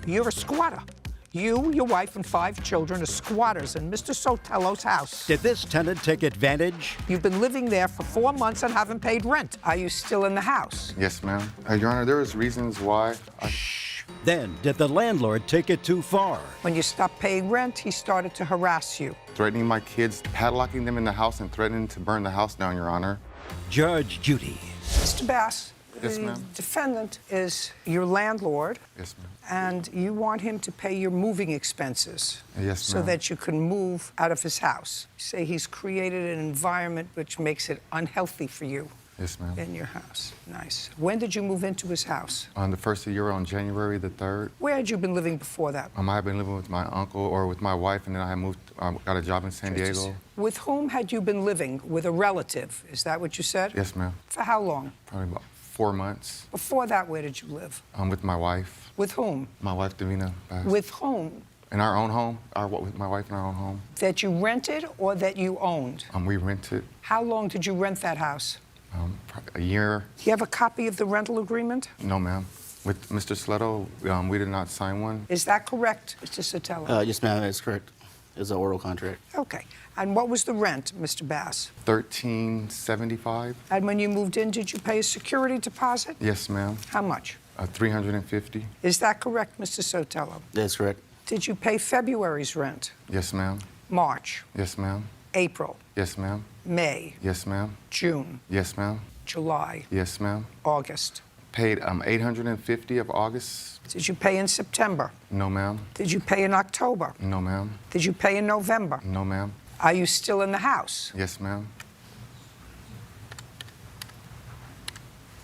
You're a squatter. You, your wife, and 5 children are squatters in Mr. Sotelo's house. Did this tenant take advantage? You've been living there for 4 months and haven't paid rent. Are you still in the house? Yes, ma'am. Your Honor, there was reasons why. Then, did the landlord take it too far? When you stopped paying rent, he started to harass you. Threatening my kids, padlocking them in the house, and threatening to burn the house down, Your Honor. Judge Judy. Mr. Bass, Yes, the ma'am. defendant is your landlord. Yes, ma'am. And you want him to pay your moving expenses. Yes, so ma'am. that you can move out of his house. You say he's created an environment which makes it unhealthy for you. Yes, ma'am. In your house. Nice. When did you move into his house? On the first of the year, on January the 3rd. Where had you been living before that? I had been living with my uncle or with my wife, and then I had moved, got a job in San Diego. With whom had you been living? With a relative? Is that what you said? Yes, ma'am. For how long? Probably about 4 months. Before that, where did you live? With my wife. With whom? My wife, Davina. Bass. With whom? In our own home. With my wife in our own home. That you rented or that you owned? We rented. How long did you rent that house? A year. Do you have a copy of the rental agreement? No, ma'am. With Mr. Sletto, we did not sign one. Is that correct, Mr. Sotelo? Yes, ma'am, that's correct. It's an oral contract. Okay. And what was the rent, Mr. Bass? $13.75. And when you moved in, did you pay a security deposit? Yes, ma'am. How much? $350. Is that correct, Mr. Sotelo? That's correct. Did you pay February's rent? Yes, ma'am. March? Yes, ma'am. April? Yes, ma'am. May? Yes, ma'am. June? Yes, ma'am. July? Yes, ma'am. August? Paid $850 of August. Did you pay in September? No, ma'am. Did you pay in October? No, ma'am. Did you pay in November? No, ma'am. Are you still in the house? Yes, ma'am.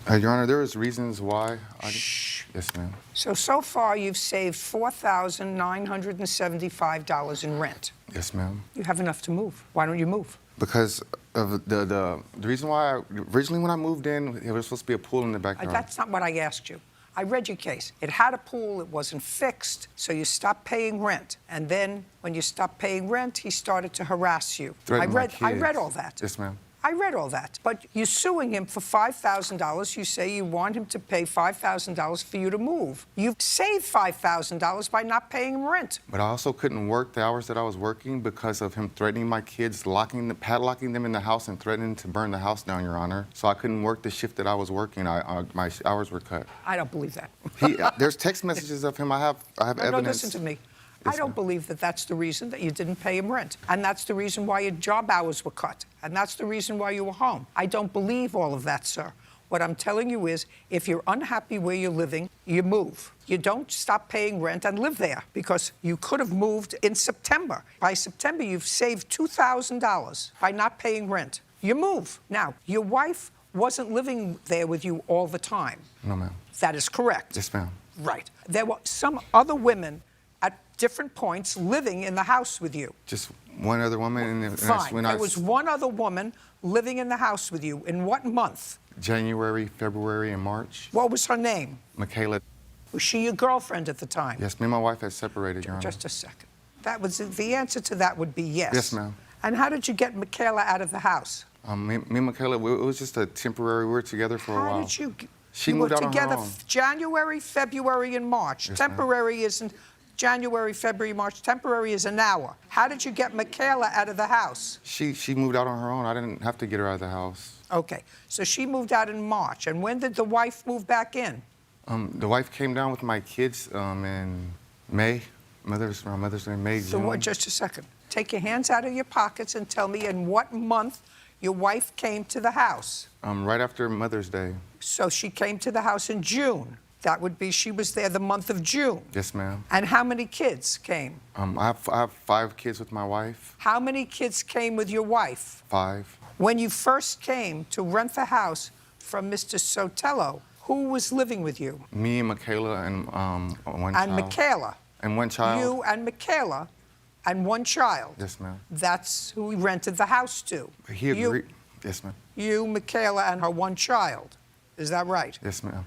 Your Honor, there was reasons why. Shh. Yes, ma'am. So far, you've saved $4,975 in rent. Yes, ma'am. You have enough to move. Why don't you move? Because of the reason why originally when I moved in, there was supposed to be a pool in the backyard. That's not what I asked you. I read your case. It had a pool, it wasn't fixed, so you stopped paying rent. And then when you stopped paying rent, he started to harass you. I read all that. Yes, ma'am. I read all that. But you're suing him for $5,000. You say you want him to pay $5,000 for you to move. You've saved $5,000 by not paying him rent. But I also couldn't work the hours that I was working because of him threatening my kids, padlocking them in the house and threatening to burn the house down, Your Honor. So I couldn't work the shift that I was working. My hours were cut. I don't believe that. There's text messages of him. I have evidence. No, listen to me. Yes, I don't ma'am. believe that that's the reason that you didn't pay him rent. And that's the reason why your job hours were cut. And that's the reason why you were home. I don't believe all of that, sir. What I'm telling you is, if you're unhappy where you're living, you move. You don't stop paying rent and live there, because you could have moved in September. By September, you've saved $2,000 by not paying rent. You move. Now, your wife wasn't living there with you all the time. No, ma'am. That is correct. Yes, ma'am. Right. There were some other women at different points living in the house with you. Just one other woman. And that's Fine. when There was one other woman living in the house with you. In what month? January, February, and March. What was her name? Michaela. Was she your girlfriend at the time? Yes, me and my wife had separated, Your Honor. Just a second. That was the answer to that would be yes. Yes, ma'am. And how did you get Michaela out of the house? Me and Michaela, it was just a temporary. We were together for a while. How did you? She you moved were out on her together own. January, February, and March. Yes, Temporary isn't January, February, March. Temporary is an hour. How did you get Michaela out of the house? She moved out on her own. I didn't have to get her out of the house. Okay, so she moved out in March. And when did the wife move back in? The wife came down with my kids in May. Mother's Day, May, So June. what, just a second. Take your hands out of your pockets and tell me in what month your wife came to the house. Right after Mother's Day. So she came to the house in June. That would be she was there the month of June. Yes, ma'am. And how many kids came? I have 5 kids with my wife. How many kids came with your wife? 5. When you first came to rent the house from Mr. Sotelo, who was living with you? Me and Michaela and one And child. Michaela. And one child. You and Michaela and one child. Yes, ma'am. That's who we rented the house to. He agreed. Yes, ma'am. You, Michaela, and her one child. Is that right? Yes, ma'am.